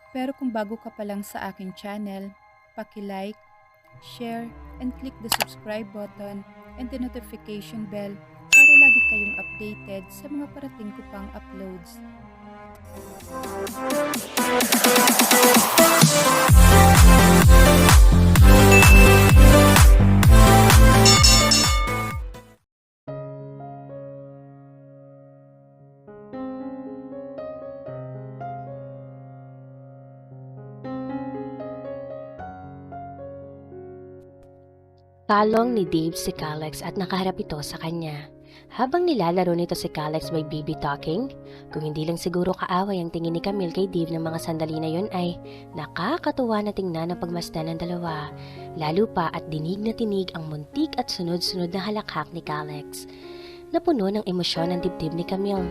Pero kung bago ka pa lang sa aking channel, paki-like, share, and click the subscribe button and the notification bell para lagi kayong updated sa mga parating ko pang uploads. Talong ni Dave si Calex at nakaharap ito sa kanya. Habang nilalaro nito si Calex by baby talking, kung hindi lang siguro kaaway ang tingin ni Camille kay Dave ng mga sandali na yun ay nakakatuwa na tingnan ang pagmasdan ng dalawa, lalo pa at dinig na tinig ang muntik at sunod-sunod na halakhak ni Calex. Napuno ng emosyon ang dibdib ni Camille.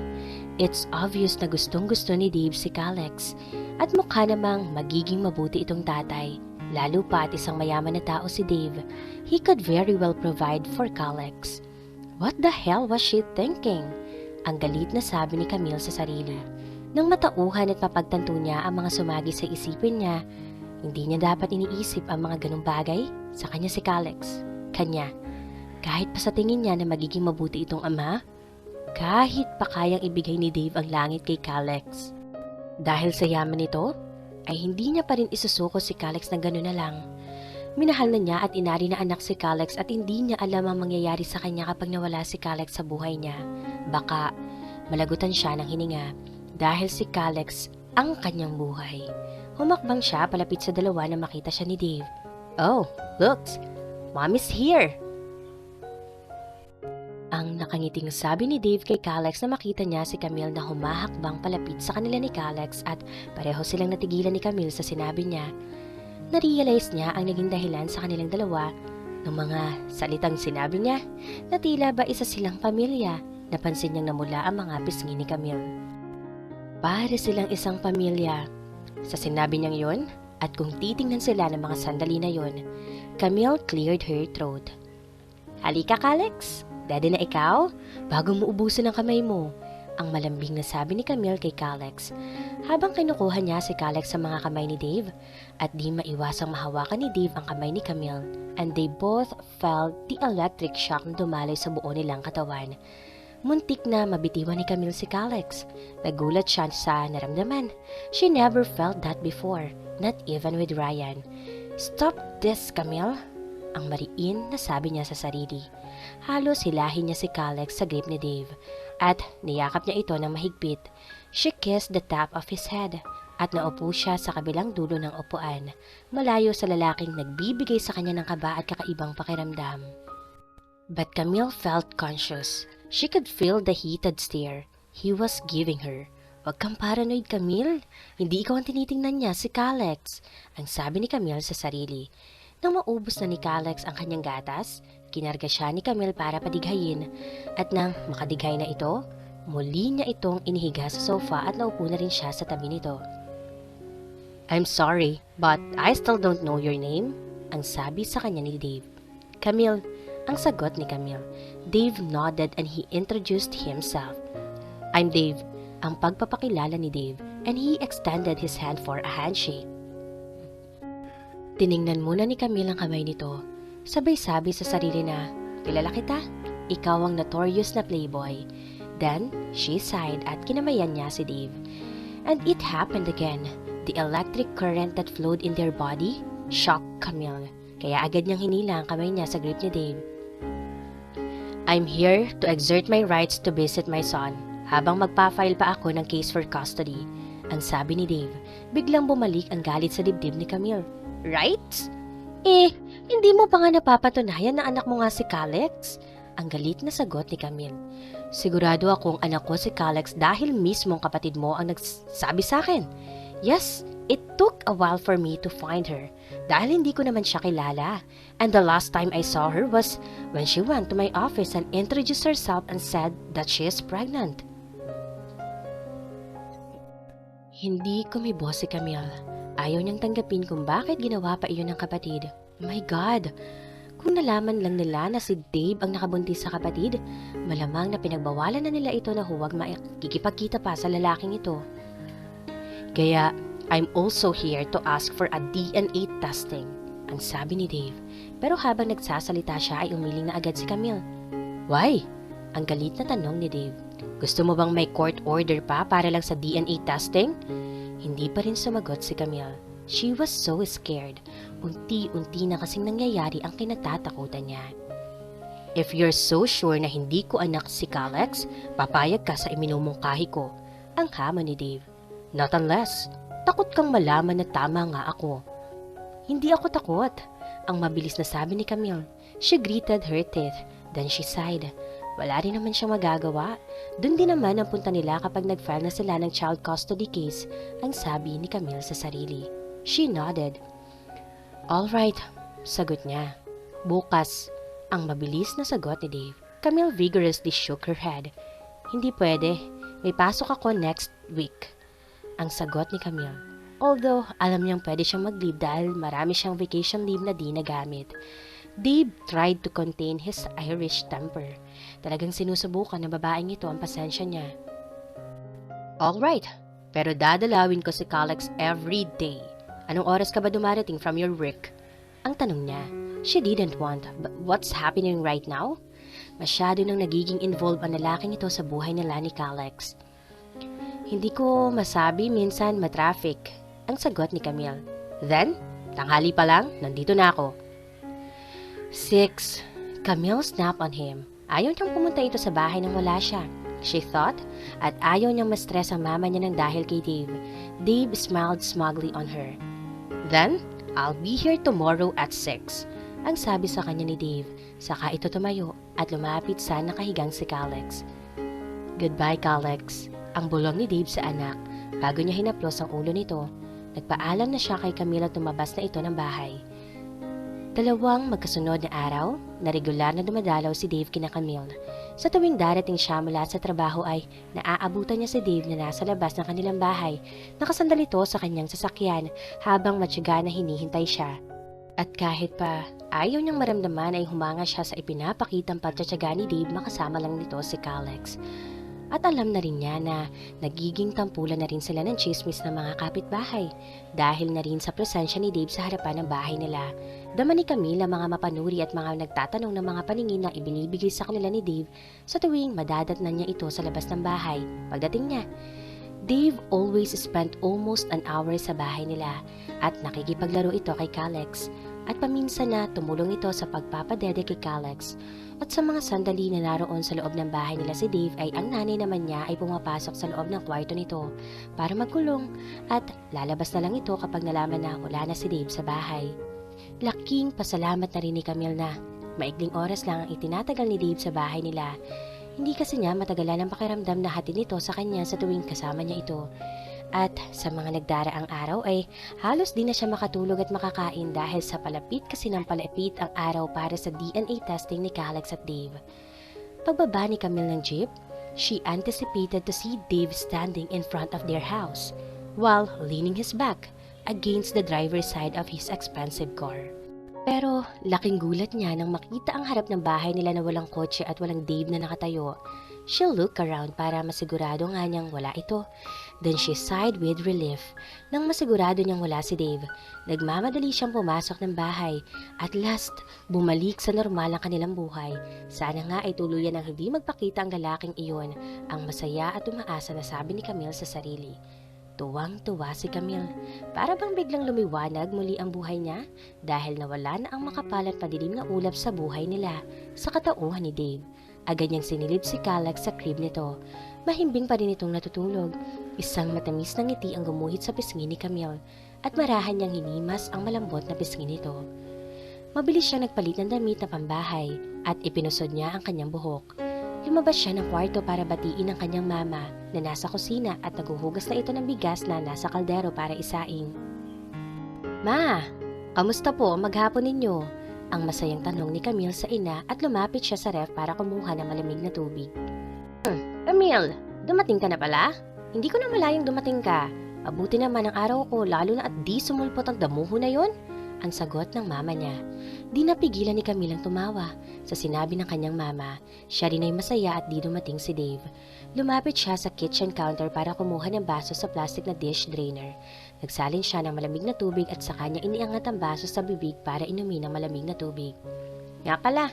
It's obvious na gustong-gusto ni Dave si Calex at mukha namang magiging mabuti itong tatay. Lalo pa at isang mayaman na tao si Dave, he could very well provide for Calex. What the hell was she thinking? Ang galit na sabi ni Camille sa sarili. Nang matauhan at mapagtanto niya ang mga sumagi sa isipin niya, hindi niya dapat iniisip ang mga ganong bagay sa kanya si Calex. Kanya, kahit pa sa tingin niya na magiging mabuti itong ama, kahit pa kayang ibigay ni Dave ang langit kay Calex. Dahil sa yaman nito, ay hindi niya pa rin isusuko si Calex ng gano'n na lang. Minahal na niya at inari na anak si Calex at hindi niya alam ang mangyayari sa kanya kapag nawala si Calex sa buhay niya. Baka malagutan siya ng hininga dahil si Calex ang kanyang buhay. Humakbang siya palapit sa dalawa na makita siya ni Dave. Oh, looks, Mommy's here! Ang nakangiting sabi ni Dave kay Calex na makita niya si Camille na humahakbang palapit sa kanila ni Calex at pareho silang natigilan ni Camille sa sinabi niya. Narealize niya ang naging dahilan sa kanilang dalawa ng mga salitang sinabi niya na tila ba isa silang pamilya. Napansin niyang namula ang mga pisngi ni Camille. Para silang isang pamilya. Sa sinabi niyang yon at kung titingnan sila ng mga sandali na yon, Camille cleared her throat. Halika Calex! Daddy na ikaw, bago mo ubusin ang kamay mo, ang malambing na sabi ni Camille kay Calex, habang kinukuha niya si Calex sa mga kamay ni Dave, at di maiwasang mahawakan ni Dave ang kamay ni Camille, and they both felt the electric shock na dumalay sa buo nilang katawan. Muntik na mabitiwan ni Camille si Calex. Nagulat siya sa naramdaman. She never felt that before, not even with Ryan. Stop this, Camille! Ang mariin na sabi niya sa sarili. Halos hilahin niya si Calex sa grip ni Dave at niyakap niya ito ng mahigpit. She kissed the top of his head at naupo siya sa kabilang dulo ng upuan, malayo sa lalaking nagbibigay sa kanya ng kaba at kakaibang pakiramdam. But Camille felt conscious. She could feel the heated stare he was giving her. Huwag kang paranoid, Camille. Hindi ikaw ang tinitingnan niya, si Calex, ang sabi ni Camille sa sarili. Nang maubos na ni Calex ang kanyang gatas, kinarga siya ni Camille para padighayin at nang makadighay na ito, muli niya itong inihiga sa sofa at naupo na rin siya sa tabi nito. I'm sorry, but I still don't know your name, ang sabi sa kanya ni Dave. Camille, ang sagot ni Camille. Dave nodded and he introduced himself. I'm Dave, ang pagpapakilala ni Dave, and he extended his hand for a handshake. Tiningnan muna ni Camille ang kamay nito. Sabay sabi sa sarili na, kilala kita, ikaw ang notorious na playboy. Then, she sighed at kinamayan niya si Dave. And it happened again. The electric current that flowed in their body shocked Camille. Kaya agad niyang hinila ang kamay niya sa grip ni Dave. I'm here to exert my rights to visit my son habang magpa-file pa ako ng case for custody. Ang sabi ni Dave, biglang bumalik ang galit sa dibdib ni Camille. Rights? Hindi mo pa nga napapatunayan na anak mo nga si Calex? Ang galit na sagot ni Camille. Sigurado akong anak ko si Calex dahil mismong kapatid mo ang nagsabi sa akin. Yes, it took a while for me to find her dahil hindi ko naman siya kilala. And the last time I saw her was when she went to my office and introduced herself and said that she is pregnant. Hindi kumibo si Camille. Ayaw niyang tanggapin kung bakit ginawa pa iyon ng kapatid. My God! Kung nalaman lang nila na si Dave ang nakabuntis sa kapatid, malamang na pinagbawalan na nila ito na huwag makikipagkita pa sa lalaking ito. Kaya, I'm also here to ask for a DNA testing, ang sabi ni Dave. Pero habang nagsasalita siya ay umiling na agad si Camille. Why? Ang galit na tanong ni Dave. Gusto mo bang may court order pa para lang sa DNA testing? Hindi pa rin sumagot si Camille. She was so scared. Unti-unti na kasing nangyayari ang kinatatakutan niya. If you're so sure na hindi ko anak si Calex, papayag ka sa iminumungkahi ko, ang hamon ni Dave. Not unless, takot kang malaman na tama nga ako. Hindi ako takot, ang mabilis na sabi ni Camille. She gritted her teeth, then she sighed. Wala rin naman siyang magagawa. Doon din naman ang punta nila kapag nag-file na sila ng child custody case, ang sabi ni Camille sa sarili. She nodded. Alright, sagot niya. Bukas, ang mabilis na sagot ni Dave. Camille vigorously shook her head. Hindi pwede, may pasok ako next week, ang sagot ni Camille. Although, alam niyang pwede siyang mag-leave dahil marami siyang vacation leave na di nagamit. Dave tried to contain his Irish temper. Talagang sinusubukan ng babaeng ito ang pasensya niya. Alright, pero dadalawin ko si Calex every day. Anong oras ka ba dumarating from your work? Ang tanong niya. She didn't want, but what's happening right now? Masyado nang nagiging involved ang lalaking ito sa buhay nila ni Calex. Hindi ko masabi, minsan matraffic, ang sagot ni Camille. Then, tanghali pa lang, nandito na ako. 6. Camille snapped on him. Ayaw niyang pumunta ito sa bahay nang wala siya. She thought, at ayaw niyang ma-stress ang mama niya ng dahil kay Dave. Dave smiled smugly on her. Then, I'll be here tomorrow at 6, ang sabi sa kanya ni Dave. Saka ito tumayo at lumapit sa nakahigang si Calex. Goodbye, Calex, ang bulong ni Dave sa anak. Bago niya hinaplos ang ulo nito, nagpaalam na siya kay Camille at tumabas na ito ng bahay. Dalawang magkasunod na araw, na regular na dumadalaw si Dave kina Camille. Sa tuwing darating siya mula sa trabaho ay naaabutan niya si Dave na nasa labas ng kanilang bahay, nakasandal ito sa kanyang sasakyan habang matyaga na hinihintay siya. At kahit pa ayaw niyang maramdaman ay humanga siya sa ipinapakitang pagtsatsaga ni Dave makasama lang nito si Calex. At alam na rin niya na nagiging tampulan na rin sila ng chismis ng mga kapitbahay dahil na rin sa presensya ni Dave sa harapan ng bahay nila. Dama ni Camille ang mga mapanuri at mga nagtatanong ng mga paningin na ibinibigay sa kanila ni Dave sa tuwing madadatnan niya ito sa labas ng bahay. Pagdating niya, Dave always spent almost an hour sa bahay nila at nakikipaglaro ito kay Calex at paminsan na tumulong ito sa pagpapadede kay Calex. At sa mga sandali na naroon sa loob ng bahay nila si Dave ay ang nanay naman niya ay pumapasok sa loob ng kwarto nito para magkulong at lalabas na lang ito kapag nalaman na wala na si Dave sa bahay. Laking pasalamat na rin ni Camille na maikling oras lang ang itinatagal ni Dave sa bahay nila. Hindi kasi niya matagalan ang pakiramdam na hatid nito sa kanya sa tuwing kasama niya ito. At sa mga nagdaraang araw ay halos di na siya makatulog at makakain dahil sa palapit kasi ng palapit ang araw para sa DNA testing ni Calex at Dave. Pagbaba ni Camille ng jeep, she anticipated to see Dave standing in front of their house while leaning his back against the driver's side of his expensive car. Pero laking gulat niya nang makita ang harap ng bahay nila na walang kotse at walang Dave na nakatayo. She looked around para masigurado nga niyang wala ito. Then she sighed with relief nang masigurado niyang wala si Dave. Nagmamadali siyang pumasok ng bahay. At last, bumalik sa normal ang kanilang buhay. Sana nga ay tuluyan ang hindi magpakita ang lalaking iyon. Ang masaya at umaasa na sabi ni Camille sa sarili. Tuwang-tuwa si Camille. Para bang biglang lumiwanag muli ang buhay niya dahil nawala na ang makapal at padilim na ulap sa buhay nila sa katauhan ni Dave. Agad niyang sinilid si Calex sa crib nito. Mahimbing pa rin itong natutulog. Isang matamis na ngiti ang gumuhit sa pisngi ni Camille at marahan niyang hinimas ang malambot na pisngi nito. Mabilis siya nagpalit ng damit na pambahay at ipinusod niya ang kanyang buhok. Lumabas siya ng kwarto para batiin ang kanyang mama na nasa kusina at naguhugas na ito ng bigas na nasa kaldero para isaing. Ma, kamusta po ang maghapon ninyo? Ang masayang tanong ni Camille sa ina at lumapit siya sa ref para kumuha ng malamig na tubig. Camille, dumating ka na pala? Hindi ko na malayang dumating ka. Mabuti naman ang araw ko lalo na at di sumulpot ang damuho na yon. Ang sagot ng mama niya. Di napigilan ni Camille ang tumawa. Sa sinabi ng kanyang mama, siya rin ay masaya at di dumating si Dave. Lumapit siya sa kitchen counter para kumuha ng baso sa plastic na dish drainer. Nagsalin siya ng malamig na tubig at sa kanya iniangat ang baso sa bibig para inumin ng malamig na tubig. Nga pala,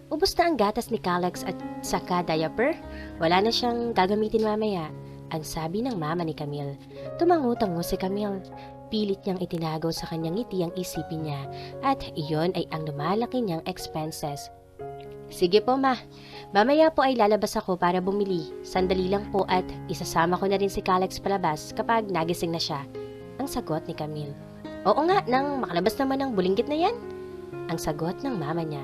ubos na ang gatas ni Calex at saka diaper. Wala na siyang gagamitin mamaya, ang sabi ng mama ni Camille. Tumango-tango si Camille. Pilit niyang itinago sa kanyang ngiti ang isipin niya at iyon ay ang lumalaki niyang expenses. Sige po ma, mamaya po ay lalabas ako para bumili. Sandali lang po at isasama ko na rin si Calex palabas kapag nagising na siya. Ang sagot ni Camille. Oo nga, nang makalabas naman ang bulinggit na yan. Ang sagot ng mama niya.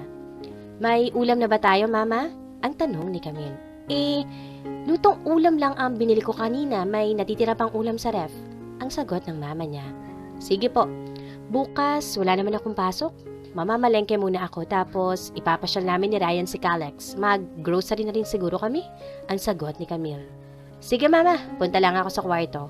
May ulam na ba tayo mama? Ang tanong ni Camille. Lutong ulam lang ang binili ko kanina, may natitira pang ulam sa ref. Ang sagot ng mama niya. Sige po, bukas wala naman akong pasok. Mamamalengke muna ako tapos ipapasyal namin ni Ryan si Calex. Mag-grocery na rin siguro kami. Ang sagot ni Camille. Sige mama, punta lang ako sa kwarto.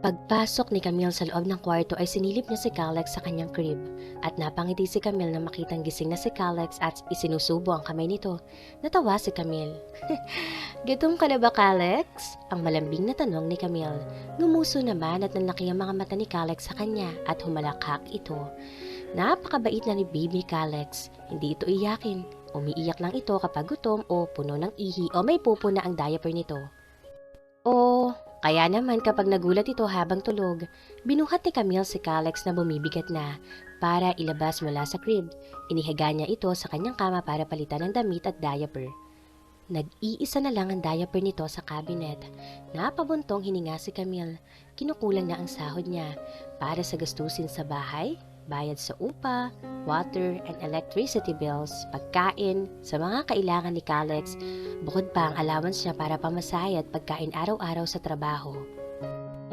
Pagpasok ni Camille sa loob ng kwarto ay sinilip niya si Calex sa kanyang crib at napangiti si Camille na makitang gising na si Calex at isinusubo ang kamay nito. Natawa si Camille. Gutom ka na ba, Calex? Ang malambing na tanong ni Camille. Ngumuso naman at nanlaki ang mga mata ni Calex sa kanya at humalakhak ito. Napakabait na ni baby Calex. Hindi ito iyakin. Umiiyak lang ito kapag gutom o puno ng ihi o may pupo na ang diaper nito. Kaya naman kapag nagulat ito habang tulog, binuhat ni Camille si Calex na bumibigat na para ilabas mula sa crib. Inihiga niya ito sa kanyang kama para palitan ng damit at diaper. Nag-iisa na lang ang diaper nito sa cabinet. Napabuntong hininga si Camille. Kinukulang na ang sahod niya para sa gastusin sa bahay, bayad sa upa, water and electricity bills, pagkain, sa mga kailangan ni Calex, bukod pa ang allowance niya para pamasahe at pagkain araw-araw sa trabaho.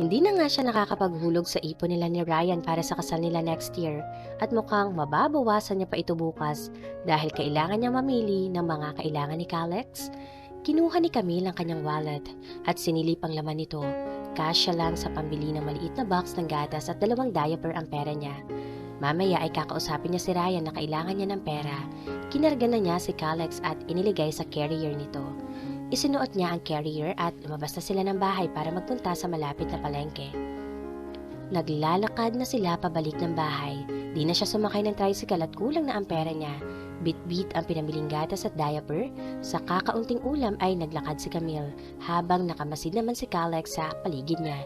Hindi na nga siya nakakapaghulog sa ipon nila ni Ryan para sa kasal nila next year at mukhang mababawasan niya pa ito bukas dahil kailangan niya mamili ng mga kailangan ni Calex. Kinuha ni Camille ang kanyang wallet at sinilip ang laman nito. Kasya lang sa pambili ng maliit na box ng gatas at 2 diaper ang pera niya. Mamaya ay kakausapin niya si Ryan na kailangan niya ng pera. Kinarga na niya si Calex at iniligay sa carrier nito. Isinuot niya ang carrier at lumabas na sila ng bahay para magpunta sa malapit na palengke. Naglalakad na sila pabalik ng bahay. Di na siya sumakay ng tricycle at kulang na ang pera niya. Bit-bit ang pinamiling gatas at diaper. Sa kakaunting ulam ay naglakad si Camille habang nakamasid naman si Calex sa paligid niya.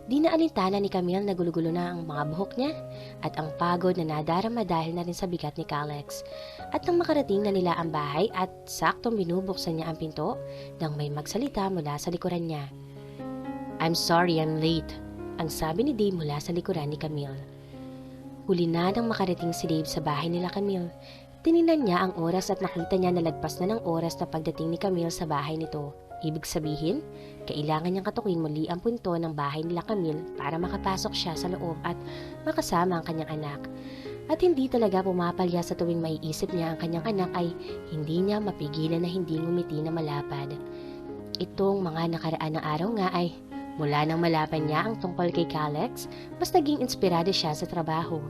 Di na alintana ni Camille na gulo-gulo na ang mga buhok niya at ang pagod na nadarama dahil na rin sa bigat ni Calex. At nang makarating na nila ang bahay at saktong binubuksan niya ang pinto nang may magsalita mula sa likuran niya. I'm sorry, I'm late, ang sabi ni Dave mula sa likuran ni Camille. Huli na nang makarating si Dave sa bahay nila Camille. Tiningnan niya ang oras at nakita niya na lagpas na ng oras na pagdating ni Camille sa bahay nito. Ibig sabihin, kailangan niyang katukin muli ang punto ng bahay nila Camille para makapasok siya sa loob at makasama ang kanyang anak. At hindi talaga pumapalya sa tuwing maiisip niya ang kanyang anak ay hindi niya mapigilan na hindi ngumiti na malapad. Itong mga nakaraan ng araw nga ay mula nang malaman niya ang tungkol kay Calex, mas naging inspirado siya sa trabaho.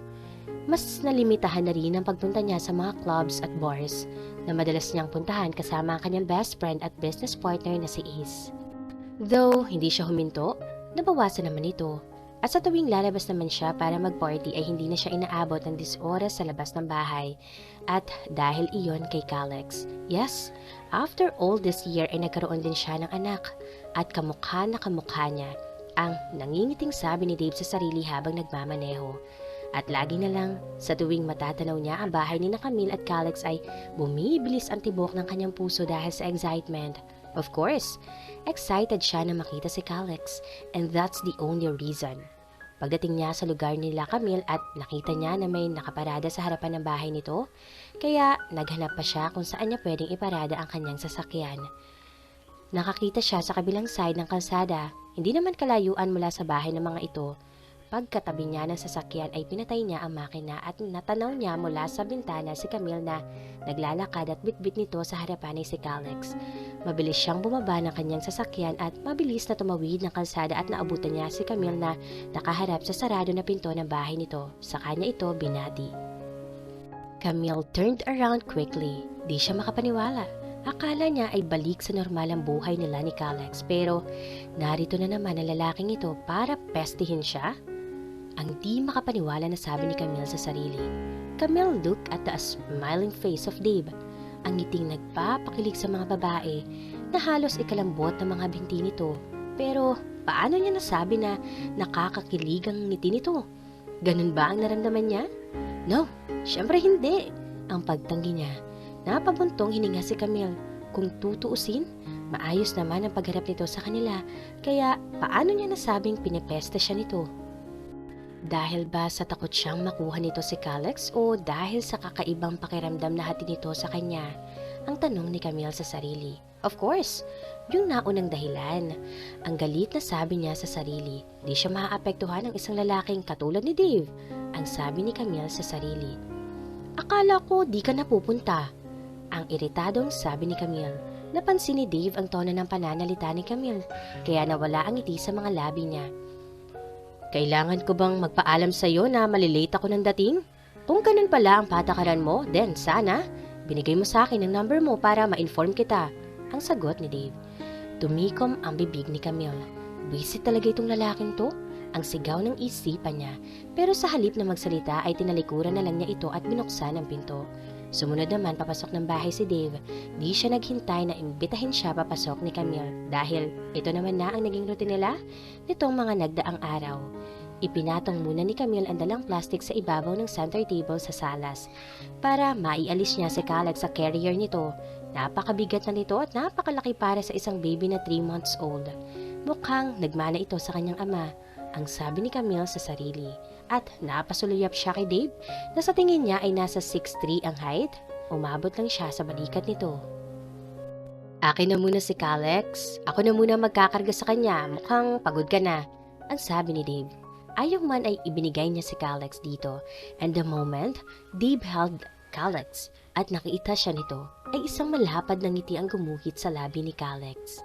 Mas nalimitahan na rin ang pagpunta niya sa mga clubs at bars na madalas niyang puntahan kasama ang kanyang best friend at business partner na si Ace. Though hindi siya huminto, nabawasan naman ito. At sa tuwing lalabas naman siya para mag-party ay hindi na siya inaabot ng 10 oras sa labas ng bahay. At dahil iyon kay Calex. Yes, after all this year ay nagkaroon din siya ng anak. At kamukha na kamukha niya ang nangingiting sabi ni Dave sa sarili habang nagmamaneho. At lagi na lang, sa tuwing matatanaw niya ang bahay ni Camille at Calex ay bumibilis ang tibok ng kanyang puso dahil sa excitement. Of course, excited siya na makita si Calex and that's the only reason. Pagdating niya sa lugar nila Camille at nakita niya na may nakaparada sa harapan ng bahay nito, kaya naghanap pa siya kung saan niya pwedeng iparada ang kanyang sasakyan. Nakakita siya sa kabilang side ng kalsada, hindi naman kalayuan mula sa bahay ng mga ito. pagkatabi niya ng sasakyan ay pinatay niya ang makina at natanaw niya mula sa bintana si Camille na naglalakad at bitbit nito sa harapan ni si Calix. Mabilis siyang bumaba ng kanyang sasakyan at mabilis na tumawid ng kalsada at naabutan niya si Camille na nakaharap sa sarado na pinto ng bahay nito. Sa kanya ito binati. Camille turned around quickly. Di siya makapaniwala. Akala niya ay balik sa normal ang buhay nila ni Calix, pero narito na naman ang lalaking ito para pestihin siya. Ang di makapaniwala na sabi ni Camille sa sarili. Camille looked at the smiling face of Dave, ang ngiting nagpapakilig sa mga babae na halos ikalambot ng mga binti nito. Pero paano niya nasabi na nakakakilig ang ngiti nito? Ganun ba ang naramdaman niya? No, syempre hindi. Ang pagtanggi niya. Napabuntong hininga si Camille. Kung tutuusin, maayos naman ang pagharap nito sa kanila. Kaya paano niya nasabing pinepesta siya nito? Dahil ba sa takot siyang makuha nito si Calix o dahil sa kakaibang pakiramdam na hatid nito sa kanya? Ang tanong ni Camille sa sarili. Of course, yung naunang dahilan. Ang galit na sabi niya sa sarili. Di siya maaapektuhan ng isang lalaking katulad ni Dave. Ang sabi ni Camille sa sarili. Akala ko di ka napupunta. Ang iritadong sabi ni Camille. Napansin ni Dave ang tono ng pananalita ni Camille, kaya nawala ang ngiti sa mga labi niya. Kailangan ko bang magpaalam sa iyo na malilate ako ng dating? Kung ganun pala ang patakaran mo, then sana, binigay mo sa akin ang number mo para ma-inform kita. Ang sagot ni Dave. Tumikom ang bibig ni Camille. Busy talaga itong lalaking to? Ang sigaw ng isipan niya, pero sa halip na magsalita ay tinalikuran na lang niya ito at binuksan ang pinto. Sumunod naman papasok ng bahay si Dave. Di siya naghintay na imbitahin siya papasok ni Camille dahil ito naman na ang naging routine nila nitong mga nagdaang araw. Ipinatong muna ni Camille ang dalang plastic sa ibabaw ng center table sa salas para maialis niya si Calix sa carrier nito. Napakabigat na nito at napakalaki para sa isang baby na 3 months old. Mukhang nagmana ito sa kanyang ama, ang sabi ni Camille sa sarili. At napasuluyap siya kay Dave na sa tingin niya ay nasa 6'3" ang height. Umabot lang siya sa balikat nito. Akin na muna si Calix. Ako na muna magkakarga sa kanya. Mukhang pagod ka na. Ang sabi ni Dave. Ayaw man ay ibinigay niya si Calix dito. And the moment Dave held Calix at nakita siya nito, ay isang malapad na ngiti ang gumuhit sa labi ni Calix.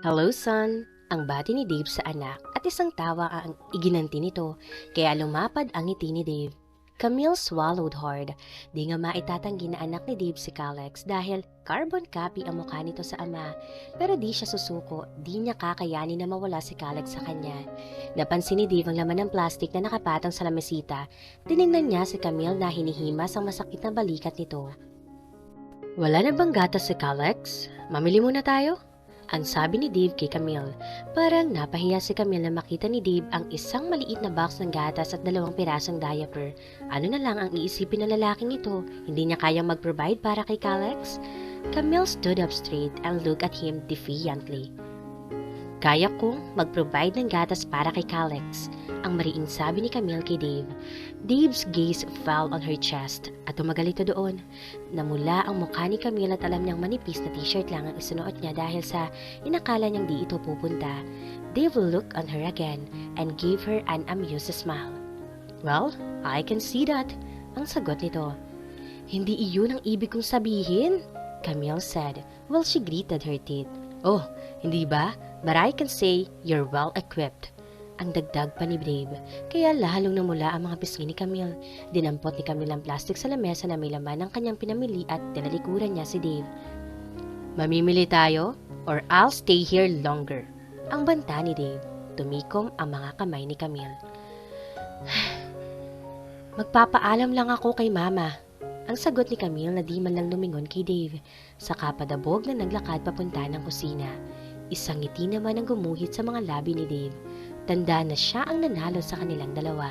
Hello son. Ang bati ni Dave sa anak at isang tawa ang iginanti nito, kaya lumapad ang ngiti ni Dave. Camille swallowed hard. Di nga maitatanggi na anak ni Dave si Calix dahil carbon copy ang mukha nito sa ama. Pero di siya susuko, di niya kakayanin na mawala si Calix sa kanya. Napansin ni Dave ang laman ng plastic na nakapatong sa lamesita. Tinignan niya si Camille na hinihimas ang masakit na balikat nito. Wala na bang gatas si Calix? Mamili muna tayo? Ang sabi ni Dave kay Camille. Parang napahiya si Camille na makita ni Dave ang isang maliit na box ng gatas at 2 pirasong diaper. Ano na lang ang iisipin ng lalaking ito? Hindi niya kayang mag-provide para kay Calix? Camille stood up straight and looked at him defiantly. Kaya kong mag-provide ng gatas para kay Calix, ang mariing sabi ni Camille kay Dave. Dave's gaze fell on her chest at tumagal ito doon. Namula ang mukha ni Camille at alam niyang manipis na t-shirt lang ang isunuot niya dahil sa inakala niyang di ito pupunta. Dave looked on her again and gave her an amused smile. Well, I can see that, ang sagot nito. Hindi iyon ang ibig kong sabihin, Camille said while she gritted her teeth. Oh, hindi ba? But I can say you're well equipped. Ang dagdag pa ni Dave, kaya lalong namula ang mga pisngi ni Camille. Dinampot ni Camille ang plastic sa lamesa na may laman ng kanyang pinamili at tinalikuran niya si Dave. Mamimili tayo or I'll stay here longer. Ang banta ni Dave. Tumikom ang mga kamay ni Camille. Magpapaalam lang ako kay Mama. Ang sagot ni Camille na di man lang lumingon kay Dave. Saka padabog na naglakad papunta ng kusina. Isang ngiti naman ang gumuhit sa mga labi ni Dave. Tanda na siya ang nanalo sa kanilang dalawa.